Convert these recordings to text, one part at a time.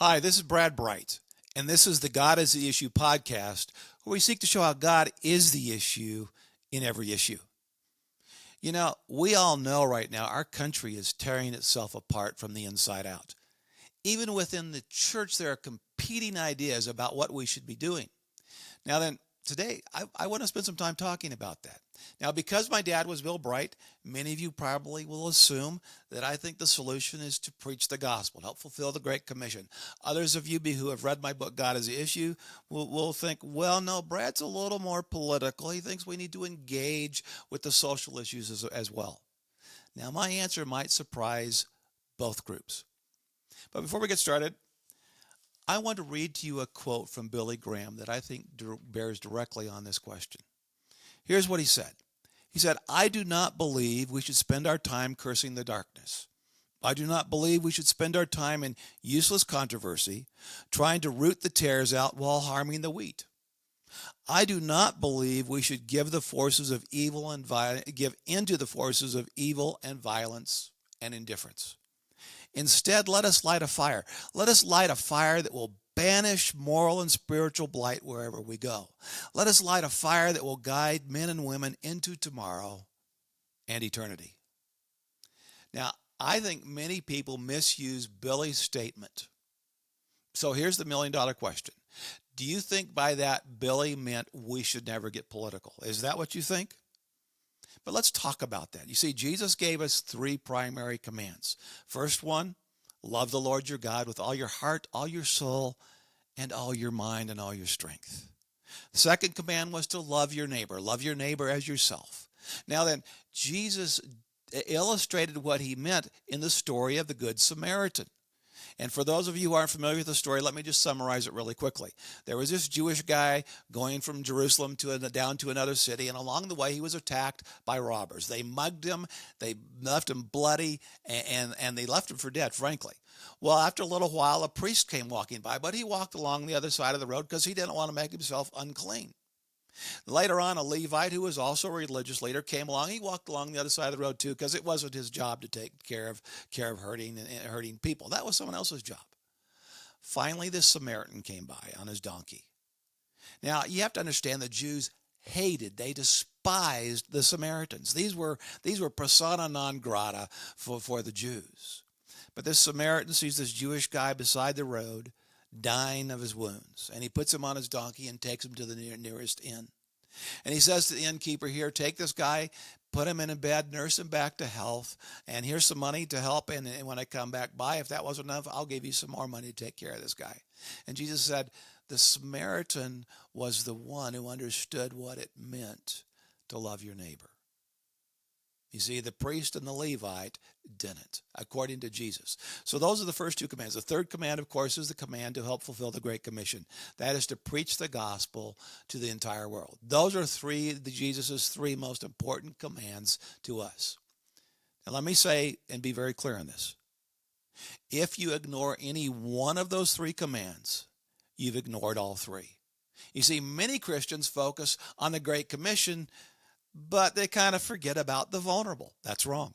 Hi, this is Brad Bright, and this is the God is the Issue podcast, where we seek to show how God is the issue in every issue. You know, we all know right now our country is tearing itself apart from the inside out. Even within the church, there are competing ideas about what we should be doing. Now, then, today I want to spend some time talking about that. Now, because my dad was Bill Bright, many of you probably will assume that I think the solution is to preach the gospel, help fulfill the Great Commission. Others of you who have read my book, God is the Issue, will think, well, no, Brad's a little more political. He thinks we need to engage with the social issues as well. Now, my answer might surprise both groups. But before we get started, I want to read to you a quote from Billy Graham that I think bears directly on this question. Here's what he said. He said, I do not believe we should spend our time cursing the darkness. I do not believe we should spend our time in useless controversy, trying to root the tares out while harming the wheat. I do not believe we should give the forces of evil and give into the forces of evil and violence and indifference. Instead, let us light a fire. Let us light a fire that will banish moral and spiritual blight wherever we go. Let us light a fire that will guide men and women into tomorrow and eternity. Now, I think many people misuse Billy's statement. So here's the million-dollar question. Do you think by that Billy meant we should never get political? Is that what you think? But let's talk about that. You see, Jesus gave us three primary commands. First one, love the Lord your God with all your heart, all your soul, and all your mind and all your strength. The second command was to love your neighbor as yourself. Now then, Jesus illustrated what he meant in the story of the Good Samaritan. And for those of you who aren't familiar with the story, let me just summarize it really quickly. There was this Jewish guy going from Jerusalem down to another city, and along the way he was attacked by robbers. They mugged him, they left him bloody, and they left him for dead, frankly. Well, after a little while, a priest came walking by, but he walked along the other side of the road because he didn't want to make himself unclean. Later on, a Levite who was also a religious leader came along. He walked along the other side of the road too because it wasn't his job to take care of hurting people. That was someone else's job. Finally, this Samaritan came by on his donkey. Now, you have to understand the Jews they despised the Samaritans. These were persona non grata for the Jews. But this Samaritan sees this Jewish guy beside the road, dying of his wounds, and he puts him on his donkey and takes him to the nearest inn. And he says to the innkeeper, here, take this guy, put him in a bed, nurse him back to health, and here's some money to help, and when I come back by, if that wasn't enough, I'll give you some more money to take care of this guy. And Jesus said the Samaritan was the one who understood what it meant to love your neighbor. You see, the priest and the Levite didn't, according to Jesus. So those are the first two commands. The third command, of course, is the command to help fulfill the Great Commission. That is to preach the gospel to the entire world. Those are Jesus' three most important commands to us. Now let me say and be very clear on this. If you ignore any one of those three commands, you've ignored all three. You see, many Christians focus on the Great Commission, but they kind of forget about the vulnerable. That's wrong.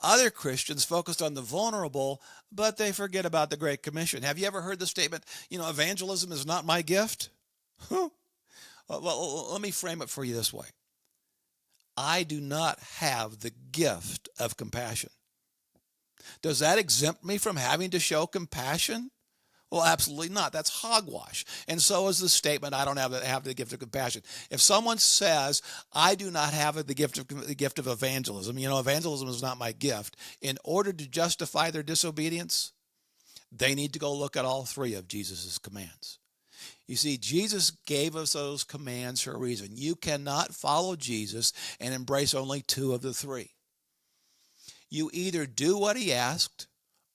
Other Christians focused on the vulnerable, but they forget about the Great Commission. Have you ever heard the statement, evangelism is not my gift? Well, let me frame it for you this way. I do not have the gift of compassion. Does that exempt me from having to show compassion? Well, absolutely not. That's hogwash. And so is the statement, I don't have the gift of compassion. If someone says, I do not have the gift of evangelism, evangelism is not my gift, in order to justify their disobedience, they need to go look at all three of Jesus' commands. You see, Jesus gave us those commands for a reason. You cannot follow Jesus and embrace only two of the three. You either do what he asked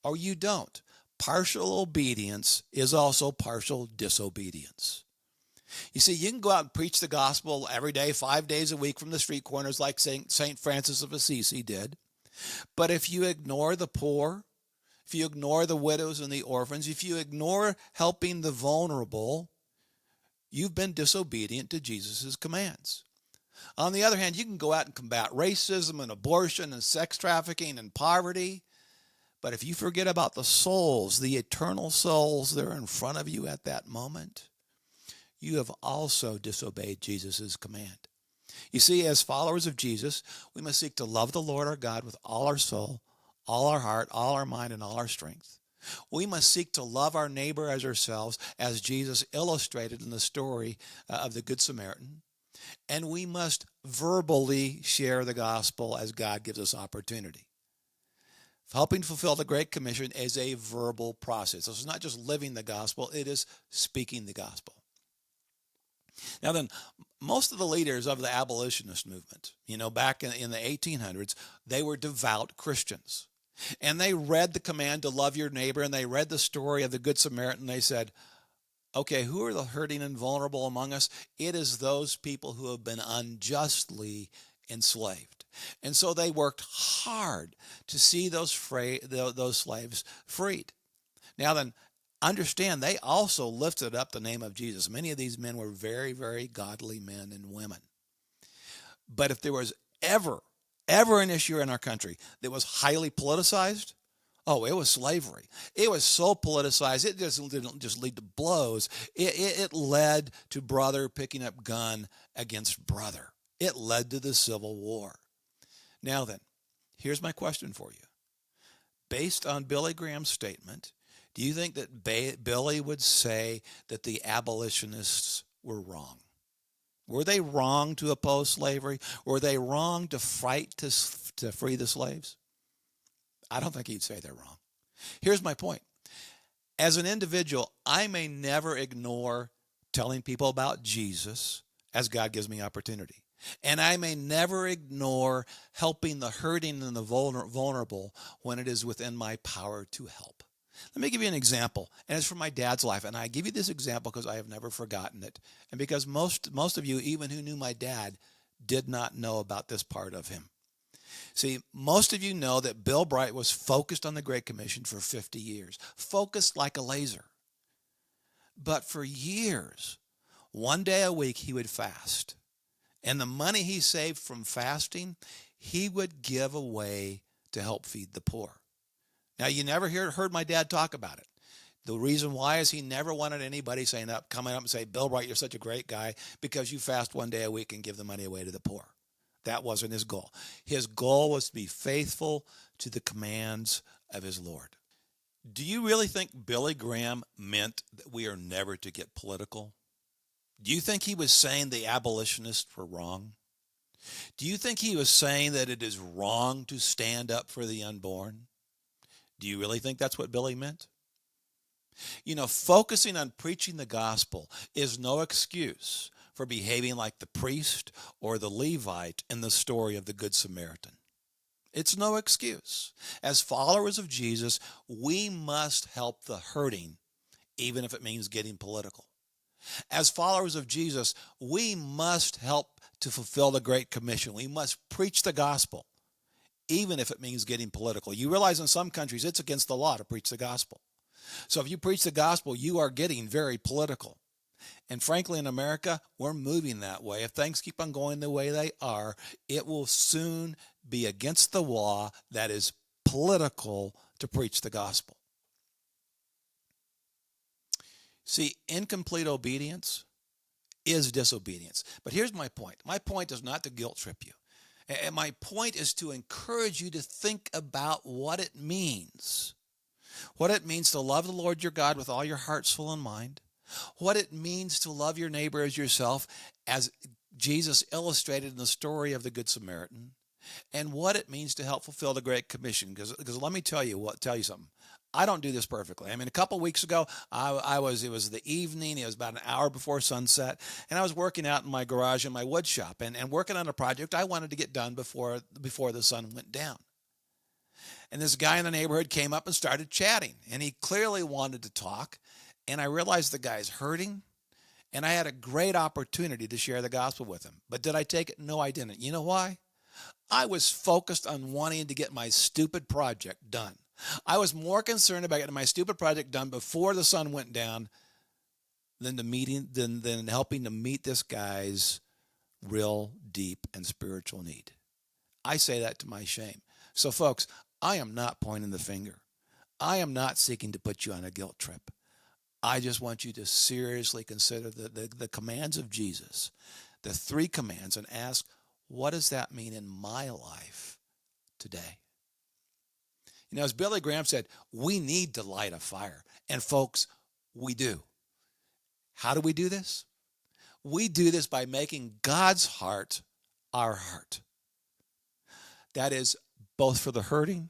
or you don't. Partial obedience is also partial disobedience. You see, you can go out and preach the gospel every day, 5 days a week from the street corners like St. Francis of Assisi did. But if you ignore the poor, if you ignore the widows and the orphans, if you ignore helping the vulnerable, you've been disobedient to Jesus' commands. On the other hand, you can go out and combat racism and abortion and sex trafficking and poverty, But if you forget about the souls, the eternal souls that are in front of you at that moment, you have also disobeyed Jesus' command. You see, as followers of Jesus, we must seek to love the Lord our God with all our soul, all our heart, all our mind, and all our strength. We must seek to love our neighbor as ourselves, as Jesus illustrated in the story of the Good Samaritan. And we must verbally share the gospel as God gives us opportunity. Helping fulfill the Great Commission is a verbal process. So it's not just living the gospel, it is speaking the gospel. Now then, most of the leaders of the abolitionist movement, back in the 1800s, they were devout Christians. And they read the command to love your neighbor, and they read the story of the Good Samaritan. They said, okay, who are the hurting and vulnerable among us? It is those people who have been unjustly enslaved. And so they worked hard to see those slaves freed. Now then, understand, they also lifted up the name of Jesus. Many of these men were very, very godly men and women. But if there was ever an issue in our country that was highly politicized, oh, it was slavery. It was so politicized, it just didn't just lead to blows. It led to brother picking up gun against brother. It led to the Civil War. Now then, here's my question for you. Based on Billy Graham's statement, do you think that Billy would say that the abolitionists were wrong? Were they wrong to oppose slavery? Were they wrong to fight to free the slaves? I don't think he'd say they're wrong. Here's my point. As an individual, I may never ignore telling people about Jesus as God gives me opportunity. And I may never ignore helping the hurting and the vulnerable when it is within my power to help. Let me give you an example, and it's from my dad's life. And I give you this example because I have never forgotten it, and because most of you, even who knew my dad, did not know about this part of him. See, most of you know that Bill Bright was focused on the Great Commission for 50 years, focused like a laser. But for years, one day a week, he would fast. And the money he saved from fasting, he would give away to help feed the poor. Now, you never heard my dad talk about it. The reason why is he never wanted anybody coming up and say, Bill Bright, you're such a great guy because you fast one day a week and give the money away to the poor. That wasn't his goal. His goal was to be faithful to the commands of his Lord. Do you really think Billy Graham meant that we are never to get political? Do you think he was saying the abolitionists were wrong? Do you think he was saying that it is wrong to stand up for the unborn? Do you really think that's what Billy meant? Focusing on preaching the gospel is no excuse for behaving like the priest or the Levite in the story of the Good Samaritan. It's no excuse. As followers of Jesus, we must help the hurting, even if it means getting political. As followers of Jesus, we must help to fulfill the Great Commission. We must preach the gospel, even if it means getting political. You realize in some countries it's against the law to preach the gospel. So if you preach the gospel, you are getting very political. And frankly, in America, we're moving that way. If things keep on going the way they are, it will soon be against the law that is political to preach the gospel. See, incomplete obedience is disobedience. But here's my point. My point is not to guilt trip you. And my point is to encourage you to think about what it means. What it means to love the Lord your God with all your heart, soul, and mind. What it means to love your neighbor as yourself, as Jesus illustrated in the story of the Good Samaritan. And what it means to help fulfill the Great Commission. Because let me tell you something. I don't do this perfectly. I mean, a couple of weeks ago, it was the evening. It was about an hour before sunset. And I was working out in my garage in my wood shop and working on a project I wanted to get done before the sun went down. And this guy in the neighborhood came up and started chatting. And he clearly wanted to talk. And I realized the guy's hurting. And I had a great opportunity to share the gospel with him. But did I take it? No, I didn't. You know why? I was focused on wanting to get my stupid project done. I was more concerned about getting my stupid project done before the sun went down than helping to meet this guy's real deep and spiritual need. I say that to my shame. So folks, I am not pointing the finger. I am not seeking to put you on a guilt trip. I just want you to seriously consider the commands of Jesus, the three commands, and ask, what does that mean in my life today? You know, as Billy Graham said, we need to light a fire. And folks, we do. How do we do this? We do this by making God's heart our heart. That is both for the hurting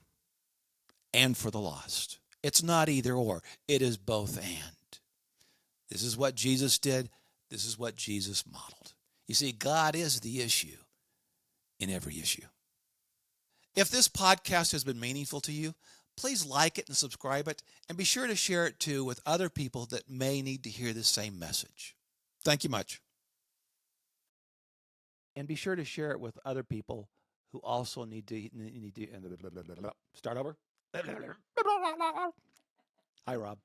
and for the lost. It's not either or, it is both and. This is what Jesus did. This is what Jesus modeled. You see, God is the issue in every issue. If this podcast has been meaningful to you, please like it and subscribe it, and be sure to share it too with other people that may need to hear the same message. Thank you much. And be sure to share it with other people who also need to start over. Hi, Rob.